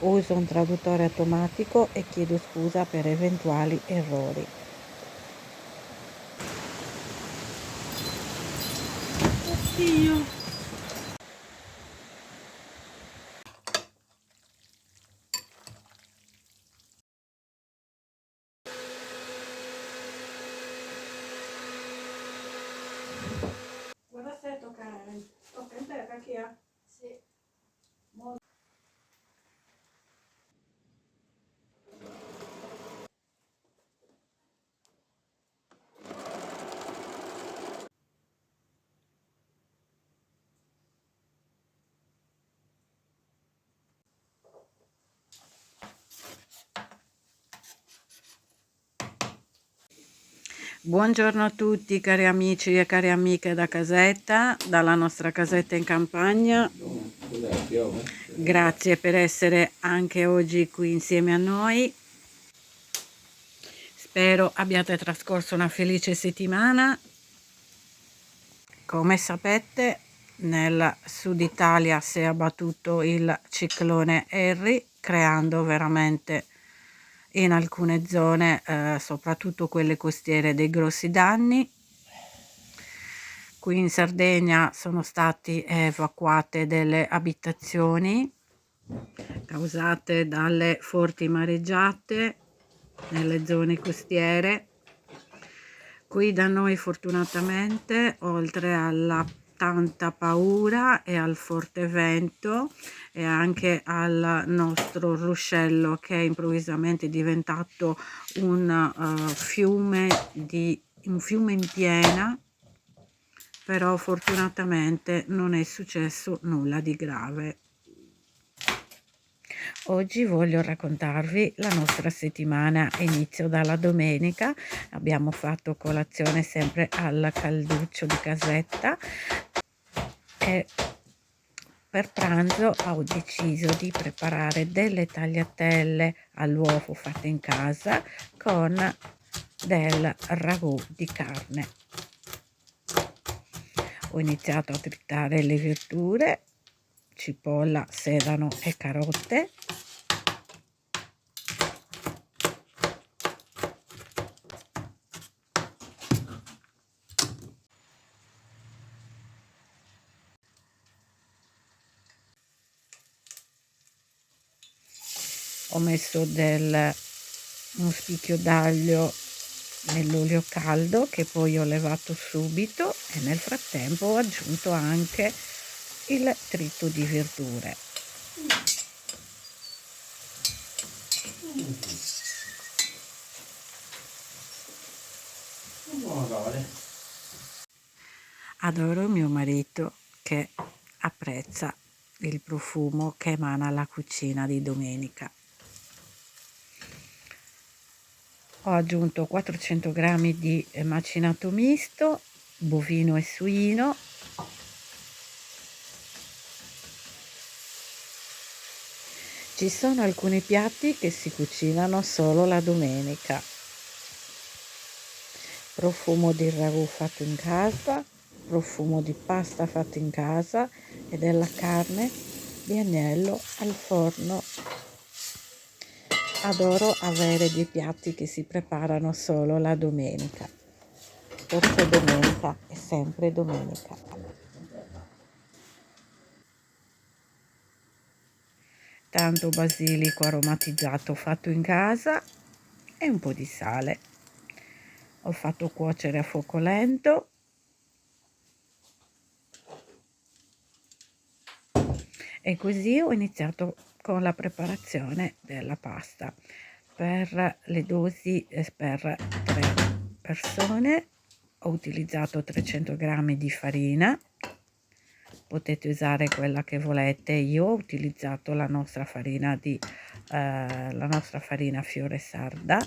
Uso un traduttore automatico e chiedo scusa per eventuali errori. Oddio. Guarda se tocca in te, Kakia. Sì. Buongiorno a tutti cari amici e cari amiche da casetta, dalla nostra casetta in campagna. Grazie per essere anche oggi qui insieme a noi. Spero abbiate trascorso una felice settimana. Come sapete, nel sud Italia si è abbattuto il ciclone Harry, creando veramente in alcune zone, soprattutto quelle costiere, dei grossi danni. Qui in Sardegna sono state evacuate delle abitazioni causate dalle forti mareggiate nelle zone costiere. Qui da noi fortunatamente, oltre alla tanta paura e al forte vento e anche al nostro ruscello che è improvvisamente diventato un fiume in piena, però fortunatamente non è successo nulla di grave. Oggi voglio raccontarvi la nostra settimana, inizio dalla domenica. Abbiamo fatto colazione sempre al calduccio di casetta e per pranzo ho deciso di preparare delle tagliatelle all'uovo fatte in casa con del ragù di carne. Ho iniziato a tritare le verdure, cipolla, sedano e carote. Ho messo uno spicchio d'aglio nell'olio caldo che poi ho levato subito e nel frattempo ho aggiunto anche il trito di verdure. Adoro mio marito che apprezza il profumo che emana la cucina di domenica. Ho aggiunto 400 g di macinato misto, bovino e suino. Ci sono alcuni piatti che si cucinano solo la domenica. Profumo di ragù fatto in casa, profumo di pasta fatta in casa e della carne di agnello al forno. Adoro avere dei piatti che si preparano solo la domenica, perché domenica è sempre domenica. Tanto basilico aromatizzato fatto in casa e un po' di sale. Ho fatto cuocere a fuoco lento e così ho iniziato con la preparazione della pasta per le dosi per 3 persone. Ho utilizzato 300 g di farina, potete usare quella che volete. Io ho utilizzato la nostra farina Fiore Sarda.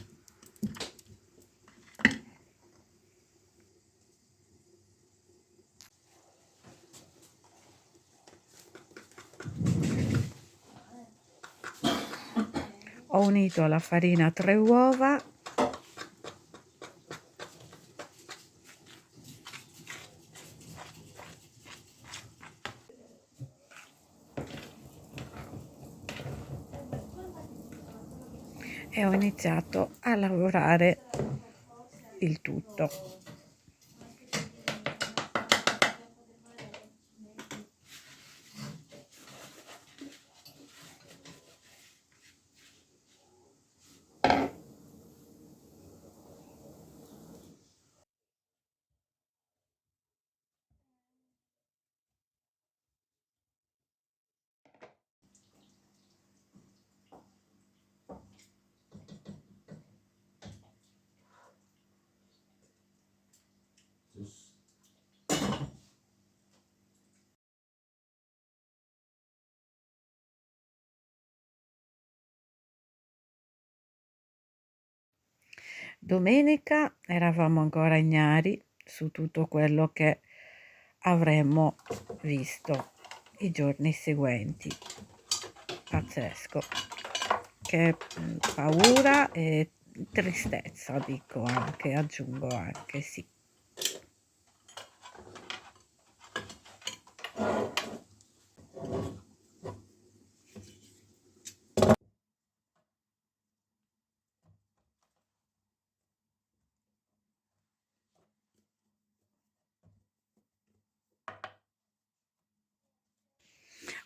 Ho unito alla farina 3 uova, e ho iniziato a lavorare il tutto. Domenica eravamo ancora ignari su tutto quello che avremmo visto i giorni seguenti. Pazzesco, che paura e tristezza, dico anche, aggiungo anche, sì.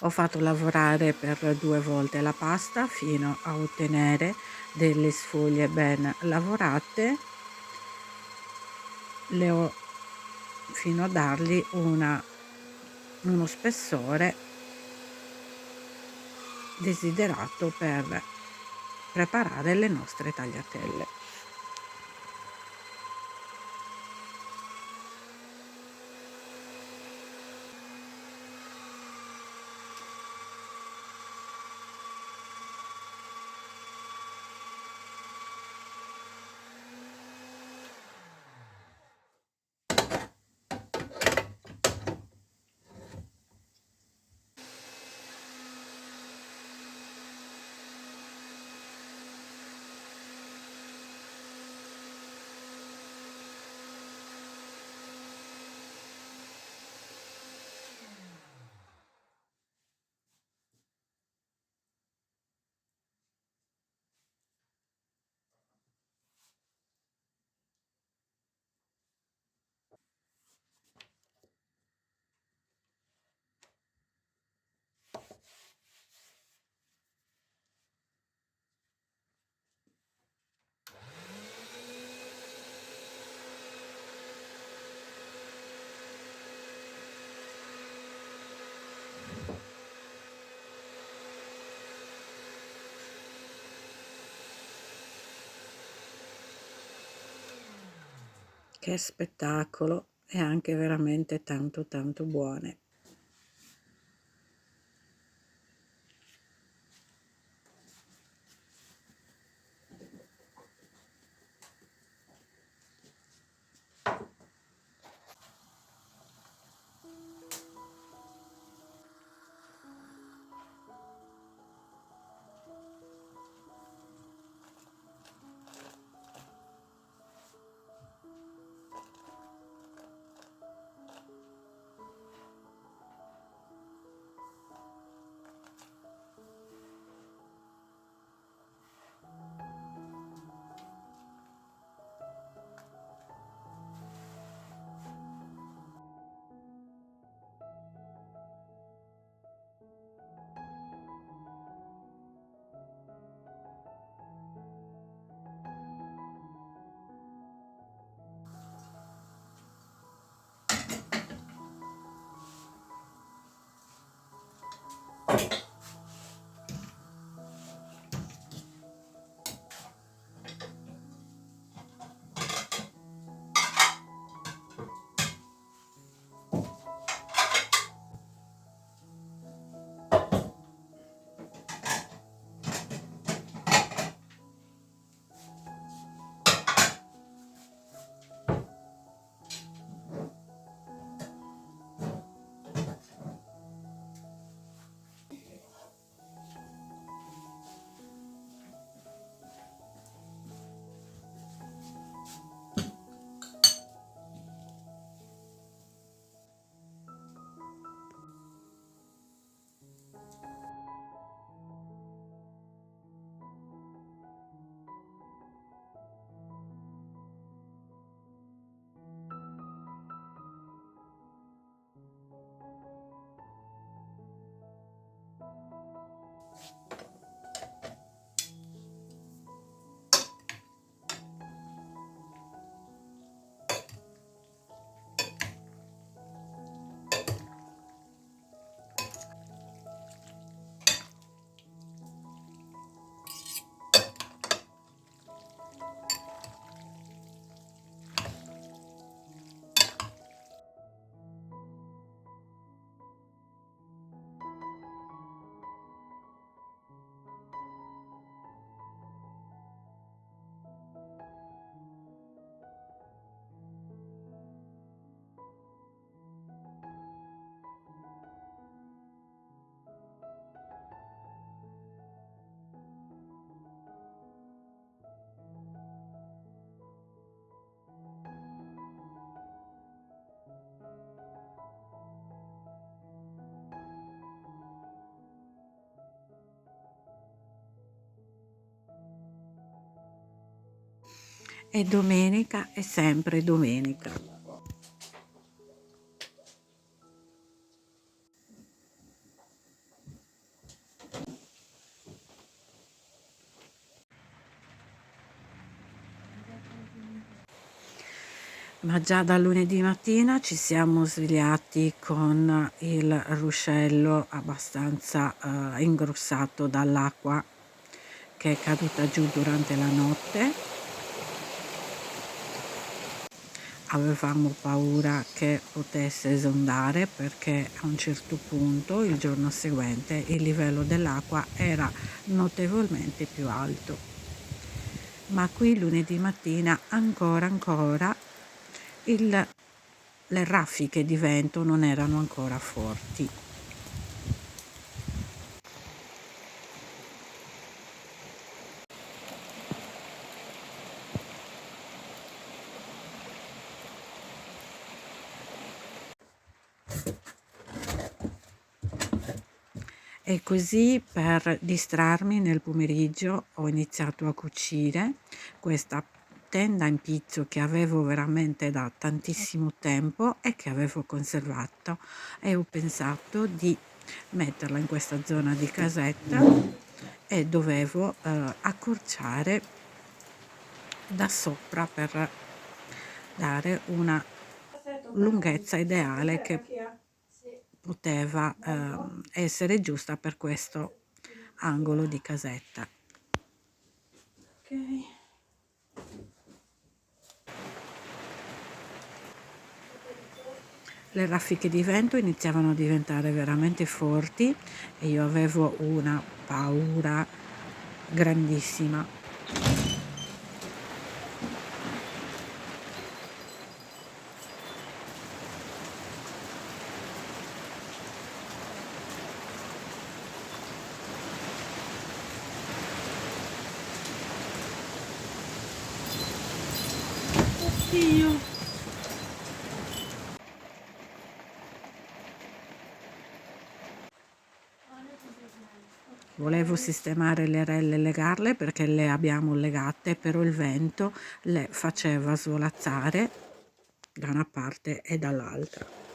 Ho fatto lavorare per 2 volte la pasta fino a ottenere delle sfoglie ben lavorate, le ho fino a dargli uno spessore desiderato per preparare le nostre tagliatelle. Che spettacolo, e anche veramente tanto tanto buone. E domenica è sempre domenica. Ma già da lunedì mattina ci siamo svegliati con il ruscello abbastanza ingrossato dall'acqua che è caduta giù durante la notte. Avevamo paura che potesse esondare perché a un certo punto, il giorno seguente, il livello dell'acqua era notevolmente più alto. Ma qui lunedì mattina ancora le raffiche di vento non erano ancora forti. E così, per distrarmi nel pomeriggio, ho iniziato a cucire questa tenda in pizzo che avevo veramente da tantissimo tempo e che avevo conservato, e ho pensato di metterla in questa zona di casetta e dovevo accorciare da sopra per dare una lunghezza ideale che poteva essere giusta per questo angolo di casetta. Ok. Le raffiche di vento iniziavano a diventare veramente forti e io avevo una paura grandissima. Oddio. Volevo sistemare le relle e legarle perché le abbiamo legate, però il vento le faceva svolazzare da una parte e dall'altra.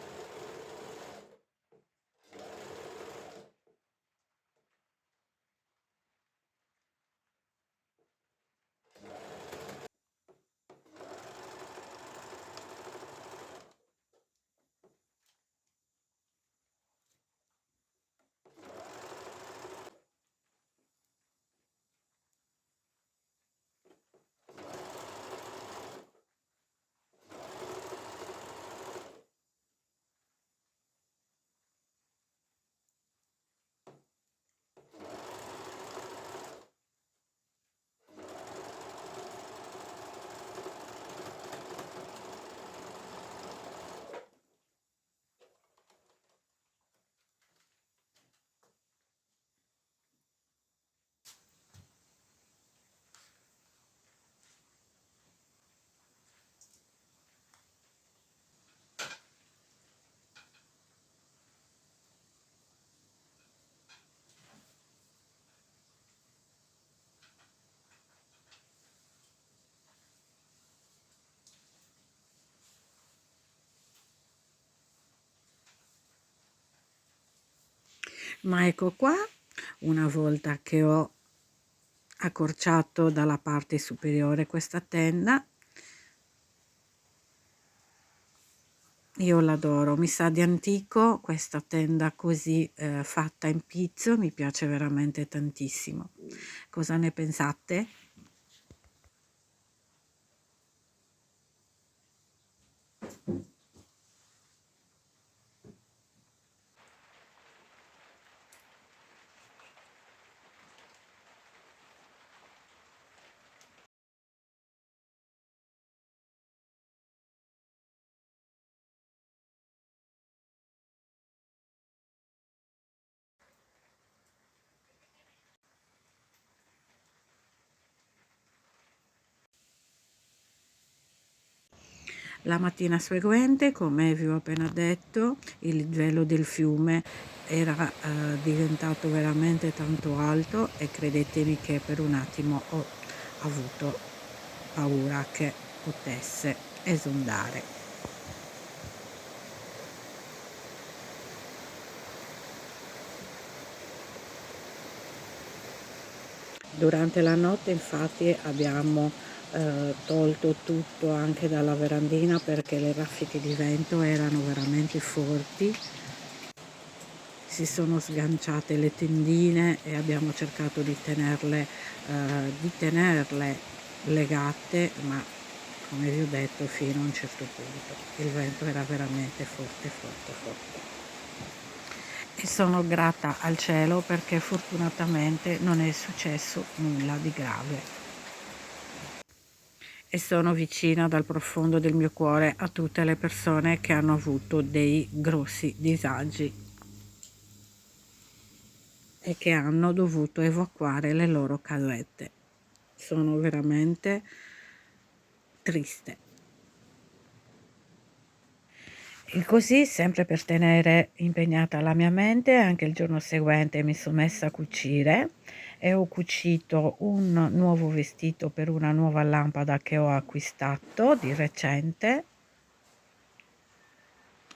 Ma ecco qua, una volta che ho accorciato dalla parte superiore questa tenda, io l'adoro, mi sa di antico questa tenda così fatta in pizzo, mi piace veramente tantissimo. Cosa ne pensate? La mattina seguente, come vi ho appena detto, il livello del fiume era diventato veramente tanto alto e credetemi che per un attimo ho avuto paura che potesse esondare. Durante la notte infatti abbiamo tolto tutto anche dalla verandina perché le raffiche di vento erano veramente forti. Si sono sganciate le tendine e abbiamo cercato di tenerle legate, ma come vi ho detto fino a un certo punto. Il vento era veramente forte, forte, forte. E sono grata al cielo perché fortunatamente non è successo nulla di grave. E sono vicina dal profondo del mio cuore a tutte le persone che hanno avuto dei grossi disagi e che hanno dovuto evacuare le loro casette. Sono veramente triste. E così, sempre per tenere impegnata la mia mente, anche il giorno seguente mi sono messa a cucire e ho cucito un nuovo vestito per una nuova lampada che ho acquistato di recente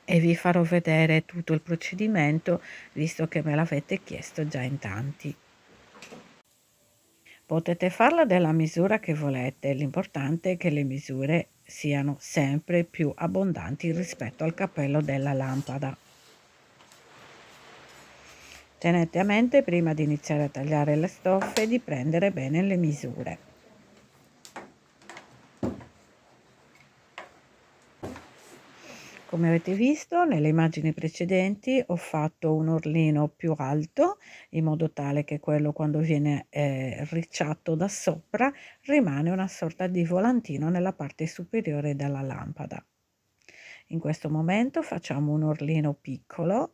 e vi farò vedere tutto il procedimento visto che me l'avete chiesto già in tanti. Potete farla della misura che volete, l'importante è che le misure siano sempre più abbondanti rispetto al cappello della lampada. Tenete a mente prima di iniziare a tagliare le stoffe di prendere bene le misure. Come avete visto nelle immagini precedenti ho fatto un orlino più alto in modo tale che quello quando viene ricciato da sopra rimane una sorta di volantino nella parte superiore della lampada. In questo momento facciamo un orlino piccolo.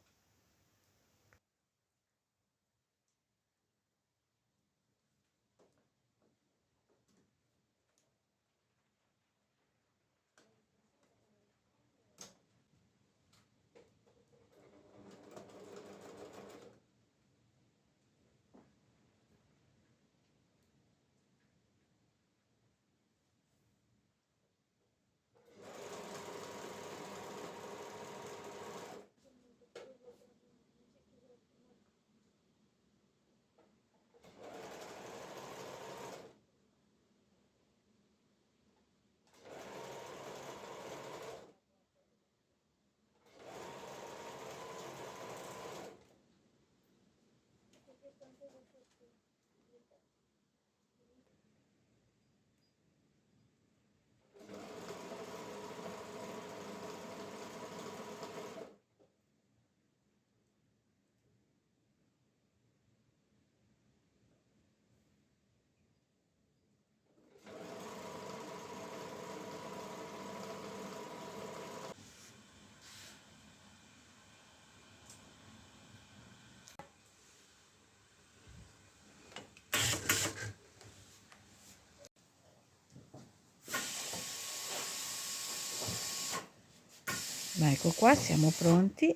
Ma ecco qua, siamo pronti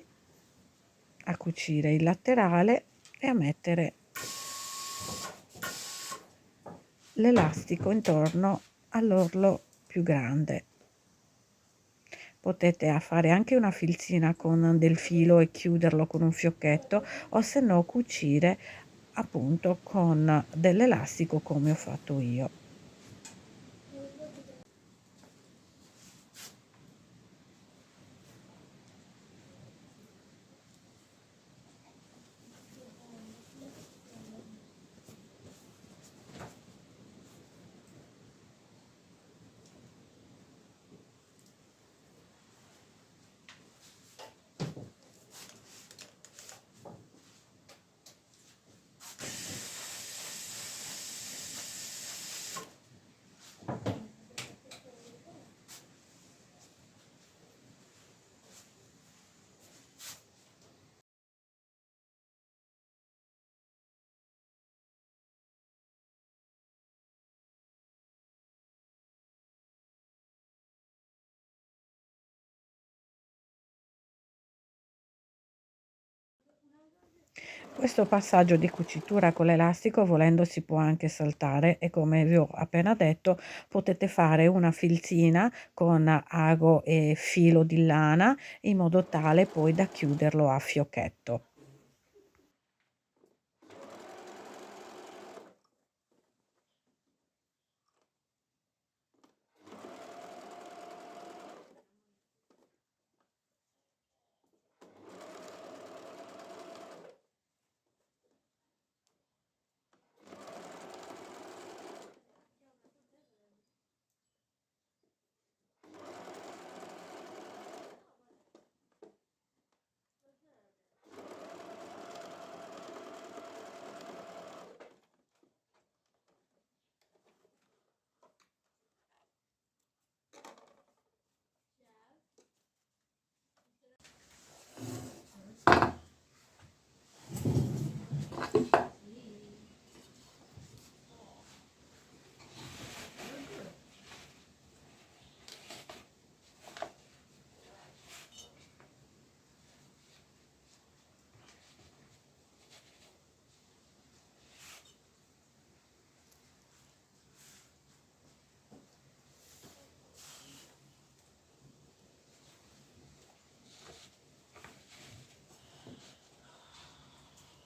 a cucire il laterale e a mettere l'elastico intorno all'orlo più grande. Potete fare anche una filzina con del filo e chiuderlo con un fiocchetto o se no cucire appunto con dell'elastico come ho fatto io. Questo passaggio di cucitura con l'elastico volendo si può anche saltare e come vi ho appena detto potete fare una filzina con ago e filo di lana in modo tale poi da chiuderlo a fiocchetto.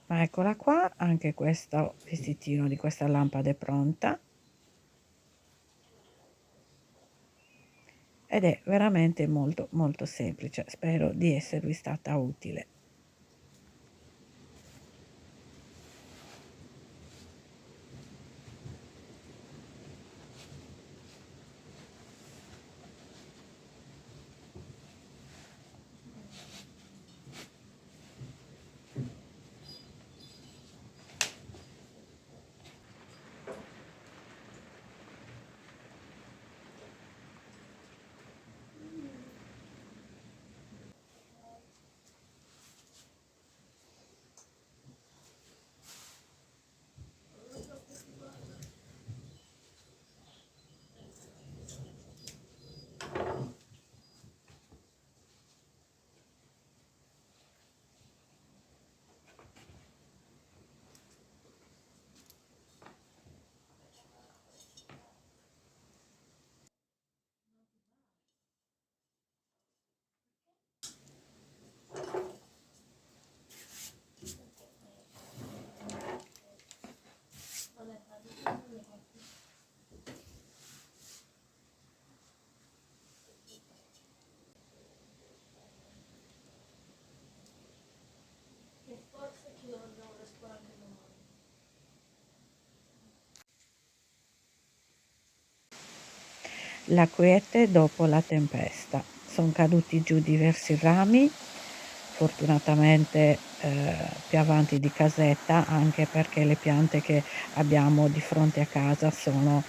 Ma eccola qua, anche questo vestitino di questa lampada è pronta ed è veramente molto molto semplice. Spero di esservi stata utile. La quiete dopo la tempesta. Son caduti giù diversi rami, fortunatamente più avanti di casetta, anche perché le piante che abbiamo di fronte a casa sono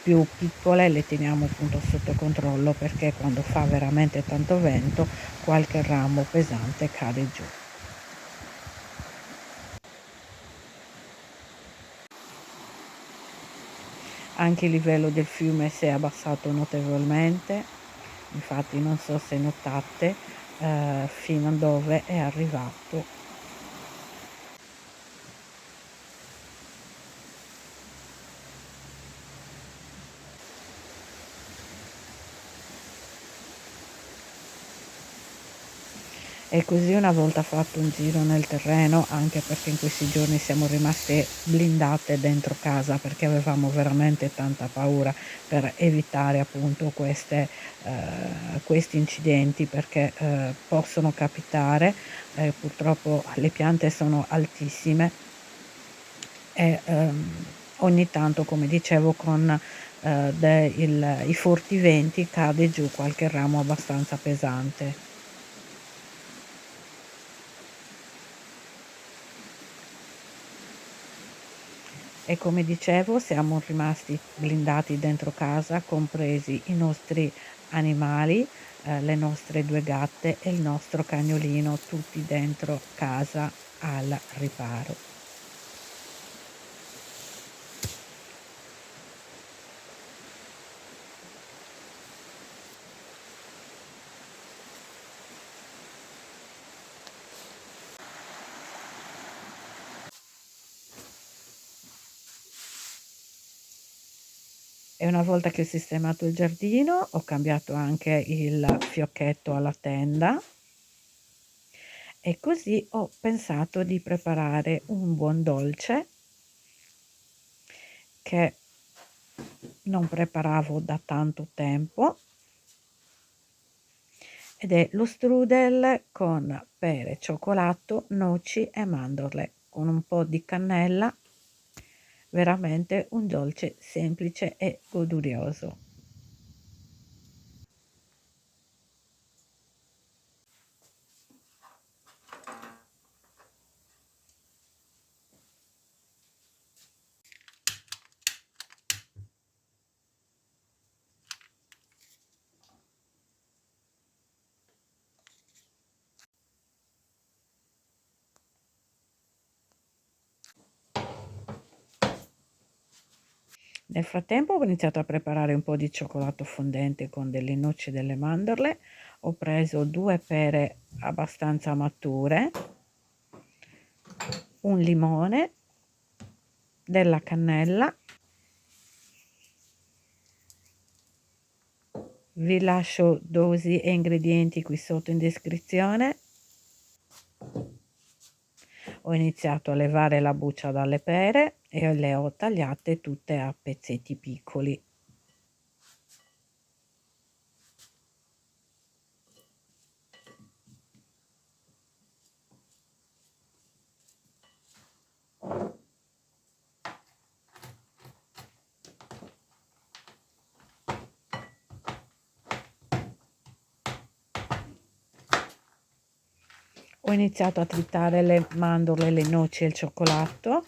più piccole, le teniamo appunto sotto controllo perché quando fa veramente tanto vento qualche ramo pesante cade giù. Anche il livello del fiume si è abbassato notevolmente, infatti non so se notate fino a dove è arrivato. E così una volta fatto un giro nel terreno, anche perché in questi giorni siamo rimaste blindate dentro casa perché avevamo veramente tanta paura per evitare appunto questi incidenti perché possono capitare, purtroppo le piante sono altissime e ogni tanto, come dicevo, con i forti venti cade giù qualche ramo abbastanza pesante. E come dicevo siamo rimasti blindati dentro casa, compresi i nostri animali, le nostre 2 gatte e il nostro cagnolino, tutti dentro casa al riparo. E una volta che ho sistemato il giardino, ho cambiato anche il fiocchetto alla tenda e così ho pensato di preparare un buon dolce che non preparavo da tanto tempo, ed è lo strudel con pere, cioccolato, noci e mandorle con un po' di cannella. Veramente un dolce semplice e godurioso. Nel frattempo ho iniziato a preparare un po' di cioccolato fondente con delle noci e delle mandorle. Ho preso 2 pere abbastanza mature, un limone, della cannella. Vi lascio dosi e ingredienti qui sotto in descrizione. Ho iniziato a levare la buccia dalle pere e le ho tagliate tutte a pezzetti piccoli. Ho iniziato a tritare le mandorle, le noci e il cioccolato.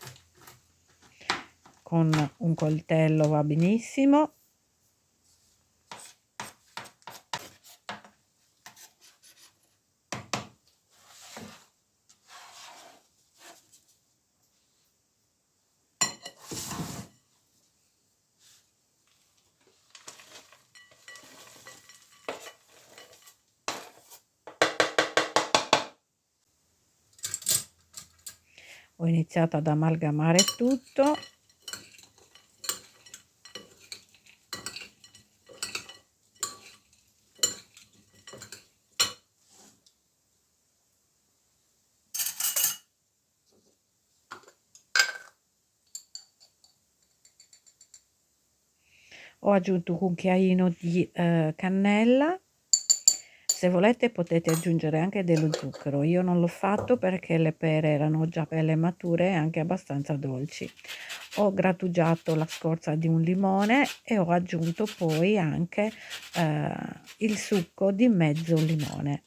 Con un coltello va benissimo. Ho iniziato ad amalgamare tutto. Ho aggiunto un cucchiaino di cannella. Se volete potete aggiungere anche dello zucchero. Io non l'ho fatto perché le pere erano già belle mature e anche abbastanza dolci. Ho grattugiato la scorza di un limone e ho aggiunto poi anche il succo di mezzo limone.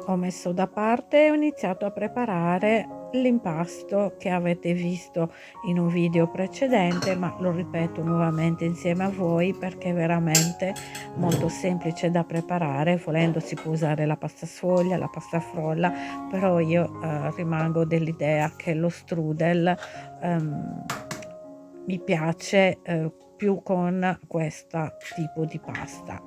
Ho messo da parte e ho iniziato a preparare l'impasto che avete visto in un video precedente, ma lo ripeto nuovamente insieme a voi perché è veramente molto semplice da preparare. Volendo si può usare la pasta sfoglia, la pasta frolla, però io rimango dell'idea che lo strudel mi piace più con questo tipo di pasta.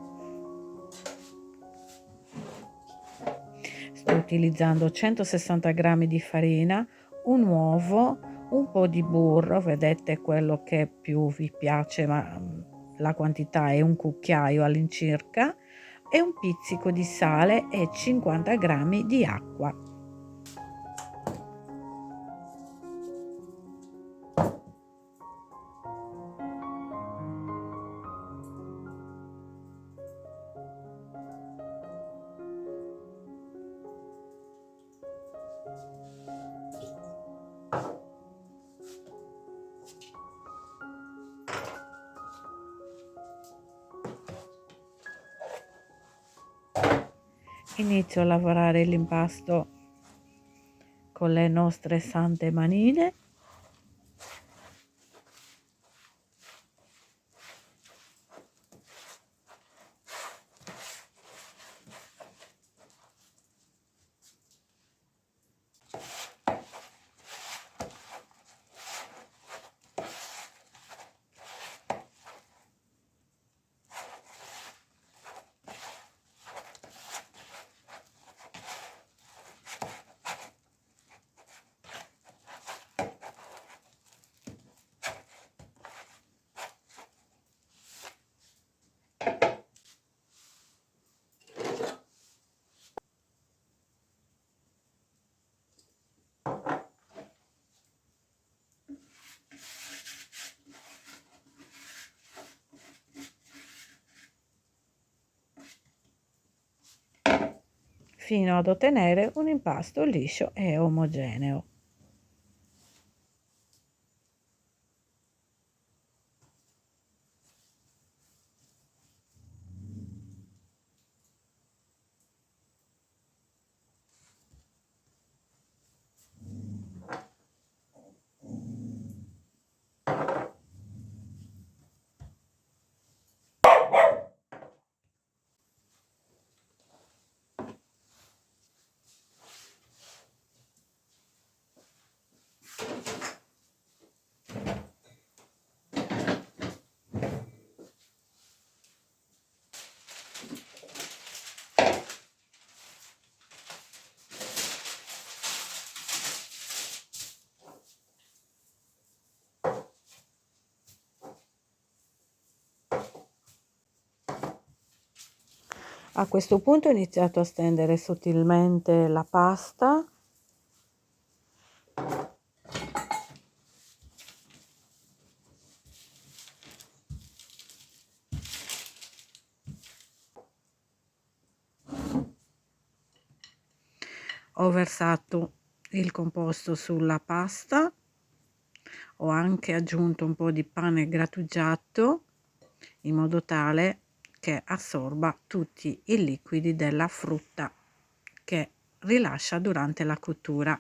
Sto utilizzando 160 g di farina, un uovo, un po' di burro, vedete quello che più vi piace, ma la quantità è un cucchiaio all'incirca, e un pizzico di sale e 50 g di acqua. Inizio a lavorare l'impasto con le nostre sante manine. Fino ad ottenere un impasto liscio e omogeneo. A questo punto ho iniziato a stendere sottilmente la pasta ho versato il composto sulla pasta, ho anche aggiunto un po' di pane grattugiato in modo tale che assorba tutti i liquidi della frutta che rilascia durante la cottura.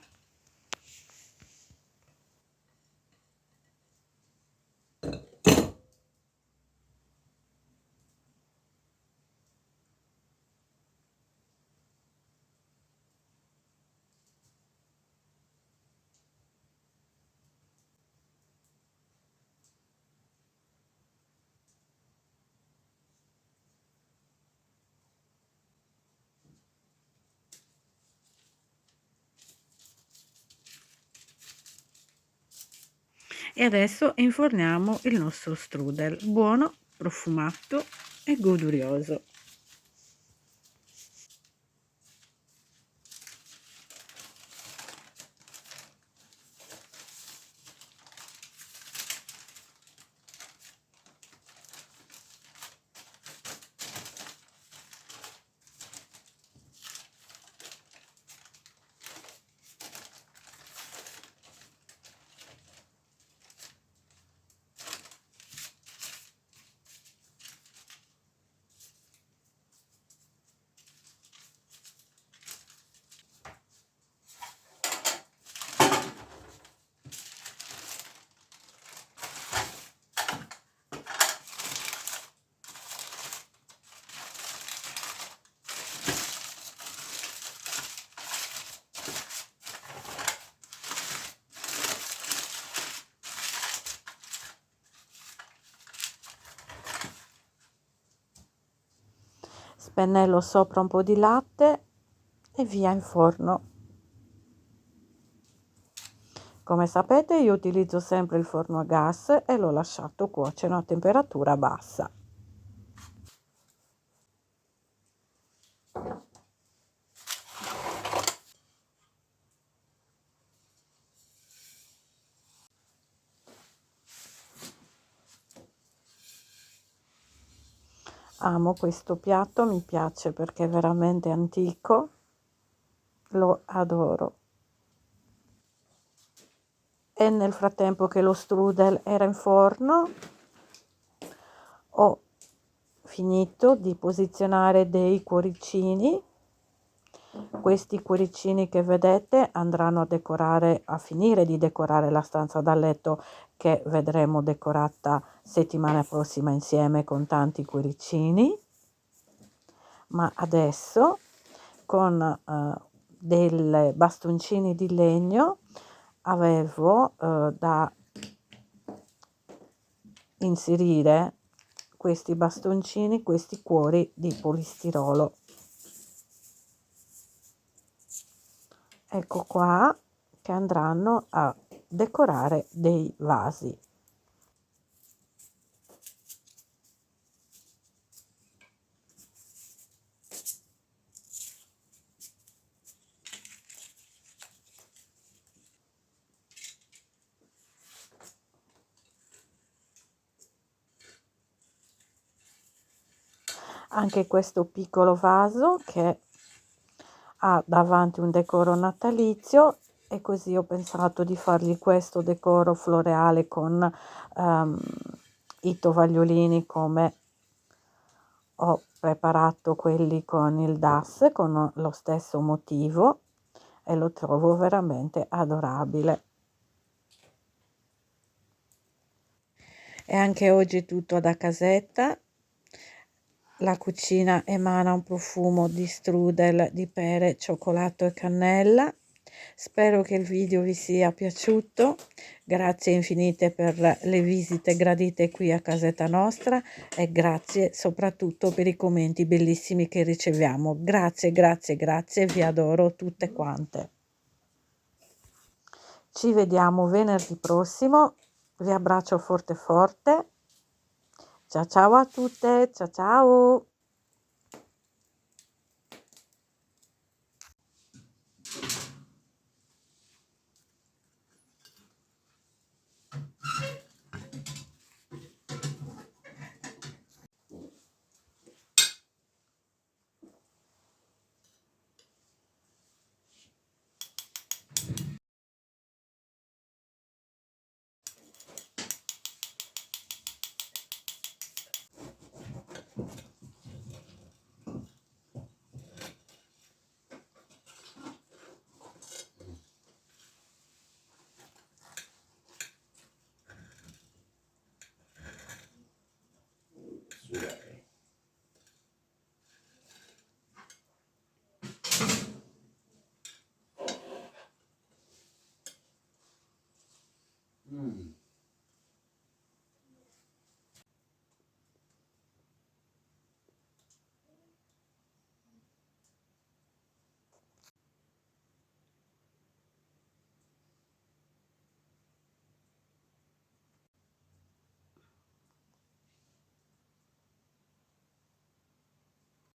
E adesso inforniamo il nostro strudel, buono, profumato e godurioso. Spennello sopra un po' di latte e via in forno. Come sapete io utilizzo sempre il forno a gas e l'ho lasciato cuocere a temperatura bassa. Amo questo piatto, mi piace perché è veramente antico, lo adoro. E nel frattempo che lo strudel era in forno ho finito di posizionare dei cuoricini Questi cuoricini che vedete andranno a finire di decorare la stanza da letto, che vedremo decorata settimana prossima insieme con tanti cuoricini. Ma adesso con dei bastoncini di legno avevo da inserire questi bastoncini, questi cuori di polistirolo. Ecco qua, che andranno a decorare dei vasi. Anche questo piccolo vaso che ha davanti un decoro natalizio, e così ho pensato di fargli questo decoro floreale con i tovagliolini, come ho preparato quelli con il DAS, con lo stesso motivo, e lo trovo veramente adorabile. E anche oggi tutto da casetta. La cucina emana un profumo di strudel di pere, cioccolato e cannella. Spero che il video vi sia piaciuto. Grazie infinite per le visite gradite qui a casetta nostra, e grazie soprattutto per i commenti bellissimi che riceviamo. Grazie, grazie, grazie, vi adoro tutte quante. Ci vediamo venerdì prossimo. Vi abbraccio forte forte. Ciao ciao a tutte, ciao ciao. Mm.